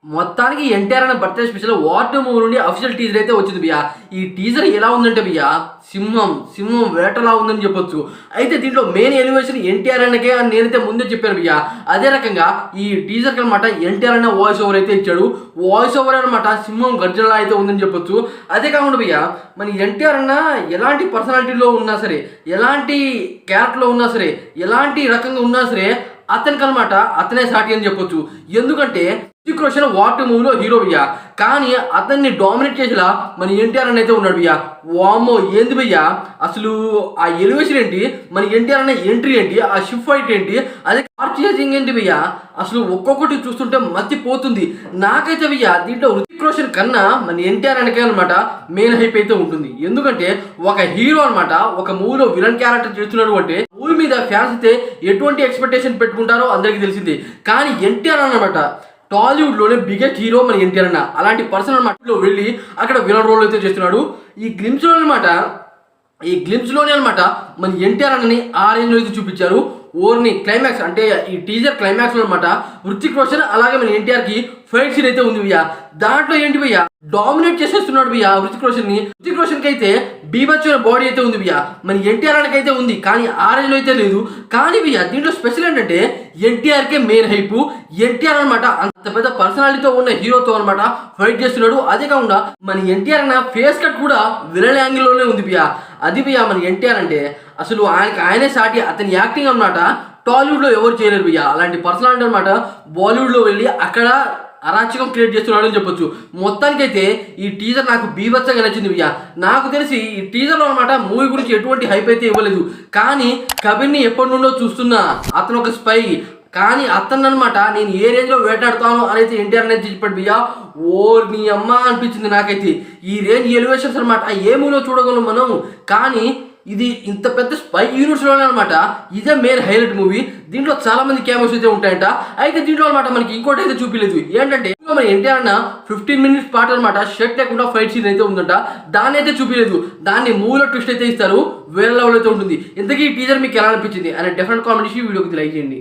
మొత్తానికి ఎన్టీఆర్ అనే birthday special war 2 movie నుండి అఫీషియల్ టీజర్ అయితే వచ్చింది భయ్యా. ఈ టీజర్ ఎలా ఉందంటే భయ్యా, సింహం వేటలా ఉందని చెప్పొచ్చు. అయితే దీంట్లో మెయిన్ ఎలివేషన్ ఎన్టీఆర్ అన్నకే అని నేనైతే ముందే చెప్పాను భయ్యా. అదే రకంగా ఈ టీజర్కి అనమాట ఎన్టీఆర్ అన్న వాయిస్ ఓవర్ అయితే ఇచ్చాడు. వాయిస్ ఓవర్ అనమాట సింహం గర్జనలా అయితే ఉందని చెప్పొచ్చు. అదే కాకుండా భయ్యా, మన ఎన్టీఆర్ అన్న ఎలాంటి పర్సనాలిటీలో ఉన్నా సరే, ఎలాంటి క్యారెక్టర్లో ఉన్నా సరే, ఎలాంటి రకంగా ఉన్నా సరే అతనికి అనమాట అతనే సాటి అని చెప్పొచ్చు. ఎందుకంటే హృతిక్ రోషన్ వార్ 2 మూవీలో హీరో భయ్యా, కానీ అతన్ని డామినేట్ చేసేలా మన ఎన్టీఆర్ అని అయితే ఉన్నాడు భయ్యా. వామ్మో ఏంది భయ్యా, అసలు ఆ ఎలివేషన్ ఏంటి, మన ఎన్టీఆర్ అనే ఎంట్రీ ఏంటి, ఆ షిప్ ఫైట్ ఏంటి, అదే కార్ చేసింగ్ ఏంటి భయ్యా, అసలు ఒక్కొక్కటి చూస్తుంటే మర్చిపోతుంది. నాకైతే భయ్యా దీంట్లో హృతిక్ రోషన్ కన్నా మన ఎన్టీఆర్ అనకే అనమాట మెయిన్ హైప్ అయితే ఉంటుంది. ఎందుకంటే ఒక హీరో అనమాట ఒక మూవీలో విలన్ క్యారెక్టర్ చేస్తున్నాడు అంటే మూవీ మీద ఫ్యాన్స్ అయితే ఎటువంటి ఎక్స్పెక్టేషన్ పెట్టుకుంటారో అందరికీ తెలిసింది. కానీ ఎన్టీఆర్ అనమాట టాలీవుడ్లోనే బిగ్గెస్ట్ హీరో మన ఎన్టీఆర్ అన్న. అలాంటి పర్సన్ అనమాట వెళ్ళి అక్కడ విలన్ రోల్ అయితే చేస్తున్నాడు. ఈ గ్లిమ్స్లోనే అనమాట మన ఎన్టీఆర్ అన్నని ఆ రేంజ్లో అయితే చూపించారు. ఓర్ని క్లైమాక్స్ అంటే ఈ టీజర్ క్లైమాక్స్లో అనమాట హృతిక్ రోషన్ అలాగే మన ఎన్టీఆర్కి ఫైట్ సీన్ అయితే ఉంది భయ్యా. దాంట్లో ఏంటి భయ్యా, డామినేట్ చేసేస్తున్నాడు భయ్యా హృతిక్ రోషన్కి అయితే బీభత్సమైన బాడీ అయితే ఉంది భయ్యా. మన ఎన్టీఆర్ అయితే ఉంది, కానీ ఆ రేంజ్లో అయితే లేదు. కానీ భయ్యా దీంట్లో స్పెషల్ ఏంటంటే ఎన్టీఆర్కే మెయిన్ హైపు. ఎన్టీఆర్ అనమాట అంత పెద్ద పర్సనాలిటీతో ఉన్న హీరోతో అనమాట ఫైట్ చేస్తున్నాడు. అదే కాకుండా మన ఎన్టీఆర్ అన్న ఫేస్ కట్ కూడా విలన్ యాంగిల్లోనే ఉంది భయ్యా. అది భయ్యా మన ఎన్టీఆర్ అంటే అసలు ఆయనే సాటి. అతని యాక్టింగ్ అనమాట టాలీవుడ్లో ఎవరు చేయలేరు భయ్యా. అలాంటి పర్సనాలిటీ అనమాట బాలీవుడ్లో వెళ్ళి అక్కడ అరాచకం క్రియేట్ చేస్తున్నాడు అని చెప్పొచ్చు. మొత్తానికైతే ఈ టీజర్ నాకు బీభత్సంగా నచ్చింది భయ్యా. నాకు తెలిసి ఈ టీజర్లో అనమాట మూవీ గురించి ఎటువంటి హైప్ అయితే ఇవ్వలేదు, కానీ కబీర్ని ఎప్పటి నుండో చూస్తున్నా. అతను ఒక స్పై, కానీ అతను అనమాట నేను ఏ రేంజ్లో వేటాడుతాను అనేది ఎన్టీఆర్ అనేది చెప్పాడు భయ్యా. నీ అమ్మ అనిపించింది నాకైతే. ఈ రేంజ్ ఎలివేషన్స్ అనమాట ఏ మూవీలో చూడగలం మనం, కానీ ఇది ఇంత పెద్ద స్పై యూనివర్స్లోనే అనమాట ఇదే మెయిన్ హైలైట్ మూవీ. దీంట్లో చాలా మంది క్యామెరాస్ అయితే ఉంటాయంట. అయితే దీంట్లో అనమాట మనకి ఇంకోటి అయితే చూపించలేదు. ఏంటంటే మన ఎన్టీఆర్ అన్న 15 మినిట్స్ పాటు అనమాట షర్ట్ లేకుండా ఫైట్ సీన్ అయితే ఉందంట. దాన్ని అయితే చూపించలేదు. దాన్ని మూవీలో ట్విస్ట్ అయితే ఇస్తారు, వేరే లెవెల్ అయితే ఉంటుంది. ఇంతకీ ఈ టీజర్ మీకు ఎలా అనిపించింది అనే డిఫరెంట్ కామెంట్స్ వీడియోకి లైక్ చేయండి.